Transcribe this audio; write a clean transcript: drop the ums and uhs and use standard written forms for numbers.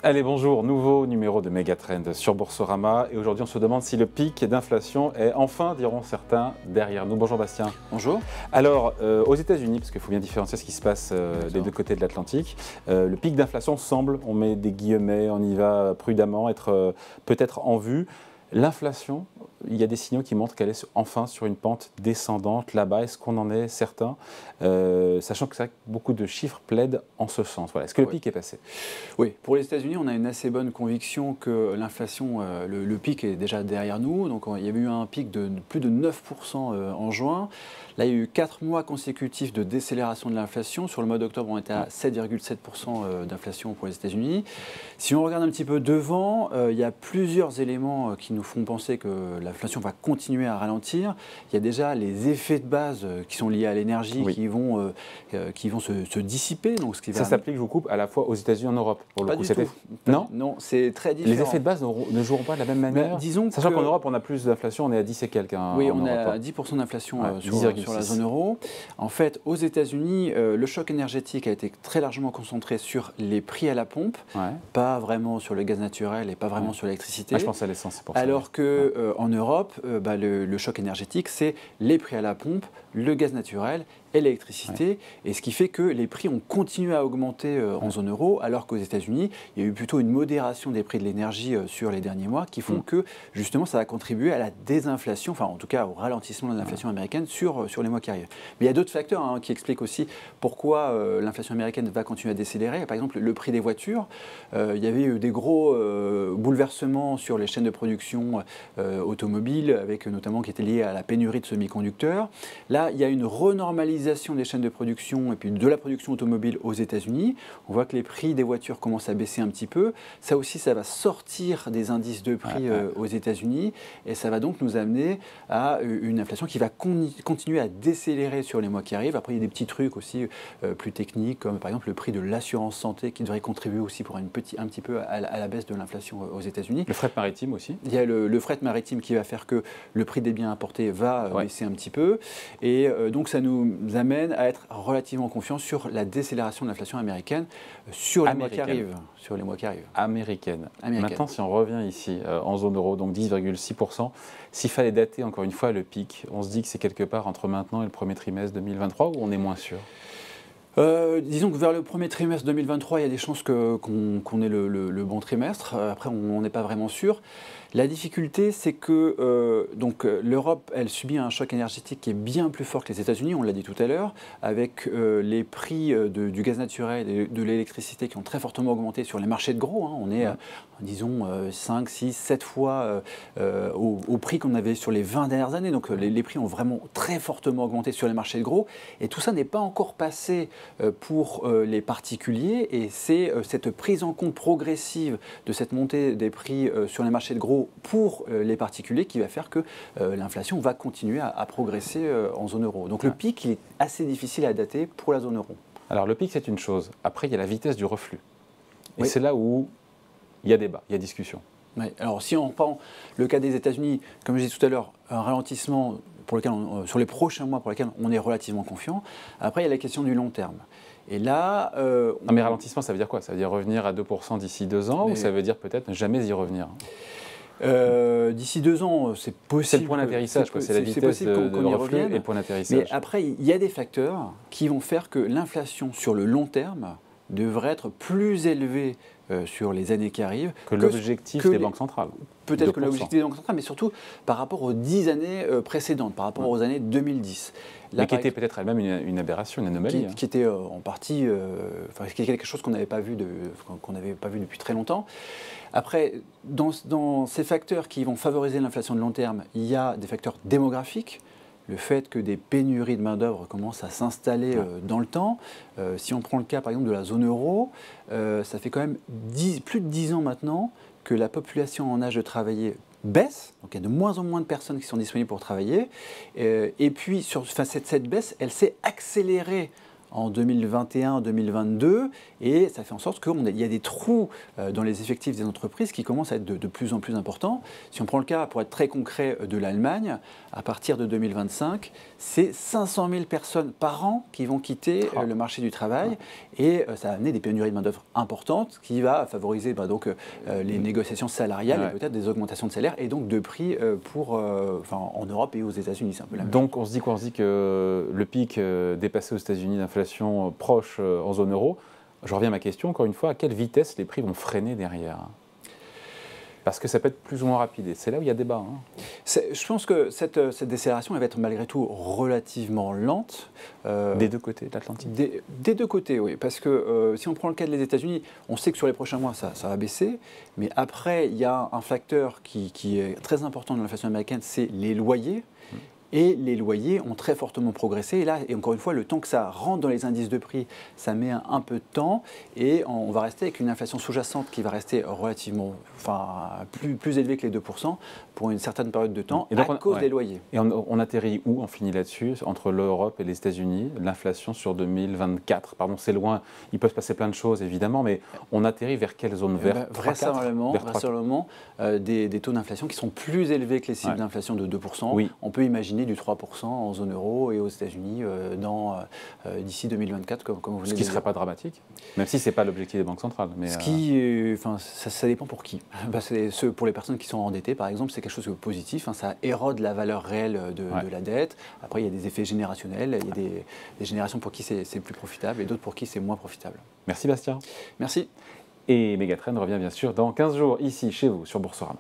Allez, bonjour, nouveau numéro de Megatrend sur Boursorama. Et aujourd'hui, on se demande si le pic d'inflation est enfin, diront certains, derrière nous. Bonjour Bastien. Bonjour. Alors, aux États-Unis, parce qu'il faut bien différencier ce qui se passe des deux côtés de l'Atlantique, le pic d'inflation semble, on met des guillemets, on y va prudemment, être peut-être en vue. L'inflation, il y a des signaux qui montrent qu'elle est enfin sur une pente descendante là-bas. Est-ce qu'on en est certain, sachant que beaucoup de chiffres plaident en ce sens. Voilà. Est-ce que le pic est passé? Oui, pour les États-Unis, on a une assez bonne conviction que l'inflation, le pic est déjà derrière nous. Donc, il y a eu un pic de plus de 9% en juin. Là, il y a eu 4 mois consécutifs de décélération de l'inflation. Sur le mois d'octobre, on était à 7,7% d'inflation pour les États-Unis. Si on regarde un petit peu devant, il y a plusieurs éléments qui nous font penser que l'inflation va continuer à ralentir. Il y a déjà les effets de base qui sont liés à l'énergie qui vont se dissiper. Donc, ça s'applique, je vous coupe, à la fois aux États-Unis et en Europe. Pour pas le coup, du tout. Non, c'est très différent. Les effets de base ne joueront pas de la même manière. Sachant qu'en Europe, on a plus d'inflation, on est à 10 et quelques. Oui, on est à 10% d'inflation sur la zone euro. En fait, aux États-Unis, le choc énergétique a été très largement concentré sur les prix à la pompe, pas vraiment sur le gaz naturel et pas vraiment sur l'électricité. Je pense à l'essence, c'est pour ça. Alors qu'en Europe, le choc énergétique, c'est les prix à la pompe, le gaz naturel et l'électricité, et ce qui fait que les prix ont continué à augmenter en zone euro, alors qu'aux États-Unis, il y a eu plutôt une modération des prix de l'énergie sur les derniers mois, qui font que justement ça a contribué à la désinflation, enfin en tout cas au ralentissement de l'inflation américaine sur les mois qui arrivent. Mais il y a d'autres facteurs qui expliquent aussi pourquoi l'inflation américaine va continuer à décélérer. Par exemple, le prix des voitures. Il y avait eu des gros bouleversements sur les chaînes de production automobiles, avec notamment qui étaient liés à la pénurie de semi-conducteurs. Là, il y a une renormalisation des chaînes de production et puis de la production automobile aux États-Unis. On voit que les prix des voitures commencent à baisser un petit peu. Ça aussi, ça va sortir des indices de prix aux États-Unis, et ça va donc nous amener à une inflation qui va continuer à décélérer sur les mois qui arrivent. Après, il y a des petits trucs aussi plus techniques, comme par exemple le prix de l'assurance santé qui devrait contribuer aussi pour un petit peu à la baisse de l'inflation aux États-Unis. Le fret maritime aussi. Il y a le fret maritime qui va faire que le prix des biens importés va baisser un petit peu, et donc ça nous amène à être relativement confiants sur la décélération de l'inflation américaine sur les mois qui arrivent. Américaine. Maintenant, si on revient ici en zone euro, donc 10,6%, s'il fallait dater encore une fois le pic, on se dit que c'est quelque part entre maintenant et le premier trimestre 2023, ou on est moins sûr? Disons que vers le premier trimestre 2023, il y a des chances qu'on ait le bon trimestre. Après, on n'est pas vraiment sûr. La difficulté, c'est que l'Europe, elle subit un choc énergétique qui est bien plus fort que les États-Unis, on l'a dit tout à l'heure, avec les prix du gaz naturel et de l'électricité qui ont très fortement augmenté sur les marchés de gros. On est, disons, 5, 6, 7 fois au prix qu'on avait sur les 20 dernières années. Donc les prix ont vraiment très fortement augmenté sur les marchés de gros. Et tout ça n'est pas encore passé pour les particuliers. Et c'est cette prise en compte progressive de cette montée des prix sur les marchés de gros pour les particuliers qui va faire que l'inflation va continuer à progresser en zone euro. Donc le pic, il est assez difficile à dater pour la zone euro. Alors le pic, c'est une chose. Après, il y a la vitesse du reflux. Et c'est là où il y a débat, il y a discussion. Oui. Alors si on prend le cas des États-Unis, comme je disais tout à l'heure, un ralentissement sur les prochains mois pour lesquels on est relativement confiant. Après, il y a la question du long terme. Et là, mais ralentissement, ça veut dire quoi? Ça veut dire revenir à 2% d'ici 2 ans, ou ça veut dire peut-être ne jamais y revenir? D'ici 2 ans, c'est possible. C'est le point d'atterrissage, c'est la vitesse de reflux et le point d'atterrissage. Mais après, il y a des facteurs qui vont faire que l'inflation sur le long terme devrait être plus élevée sur les années qui arrivent que l'objectif des banques centrales. Peut-être que l'objectif des banques centrales, mais surtout par rapport aux 10 années précédentes, par rapport aux années 2010. Là, qui était peut-être elle-même une aberration, une anomalie. Qui était en partie, quelque chose qu'on n'avait pas vu depuis très longtemps. Après, dans ces facteurs qui vont favoriser l'inflation de long terme, il y a des facteurs démographiques. Le fait que des pénuries de main-d'œuvre commencent à s'installer dans le temps. Si on prend le cas par exemple de la zone euro, ça fait quand même plus de 10 ans maintenant que la population en âge de travailler baisse. Donc il y a de moins en moins de personnes qui sont disponibles pour travailler. Et puis cette baisse, elle s'est accélérée en 2021-2022, et ça fait en sorte qu'il y a des trous dans les effectifs des entreprises qui commencent à être de plus en plus importants. Si on prend le cas, pour être très concret, de l'Allemagne, à partir de 2025, c'est 500 000 personnes par an qui vont quitter le marché du travail, et ça va amener des pénuries de main-d'œuvre importantes qui va favoriser les négociations salariales et peut-être des augmentations de salaire et donc de prix en Europe et aux États-Unis. C'est un peu la même donc on se dit quoi? On se dit que le pic dépassé aux États-Unis d'inflation proche en zone euro. Je reviens à ma question, encore une fois, à quelle vitesse les prix vont freiner derrière? Parce que ça peut être plus ou moins rapide, et c'est là où il y a débat. Je pense que cette décélération elle va être malgré tout relativement lente. Des deux côtés de l'Atlantique. Des deux côtés, oui. Parce que si on prend le cas des États-Unis, on sait que sur les prochains mois, ça va baisser. Mais après, il y a un facteur qui est très important dans l'inflation américaine, c'est les loyers. Et les loyers ont très fortement progressé. Et là, et encore une fois, le temps que ça rentre dans les indices de prix, ça met un peu de temps. Et on va rester avec une inflation sous-jacente qui va rester relativement, plus élevée que les 2% pour une certaine période de temps à cause des loyers. Et on atterrit où? On finit là-dessus, entre l'Europe et les États-Unis, l'inflation sur 2024. Pardon, c'est loin, il peut se passer plein de choses évidemment, mais on atterrit vers quelle zone? Vers vraisemblablement des taux d'inflation qui sont plus élevés que les cibles d'inflation de 2%. Oui. On peut imaginer du 3% en zone euro et aux États-Unis d'ici 2024, comme vous venez de dire. Ce qui ne serait pas dramatique, même si ce n'est pas l'objectif des banques centrales. Mais ça dépend pour qui. Pour les personnes qui sont endettées, par exemple, c'est quelque chose de positif. Ça érode la valeur réelle de la dette. Après, il y a des effets générationnels. Il y a des générations pour qui c'est plus profitable et d'autres pour qui c'est moins profitable. Merci Bastien. Merci. Et Megatrend revient bien sûr dans 15 jours ici, chez vous, sur Boursorama.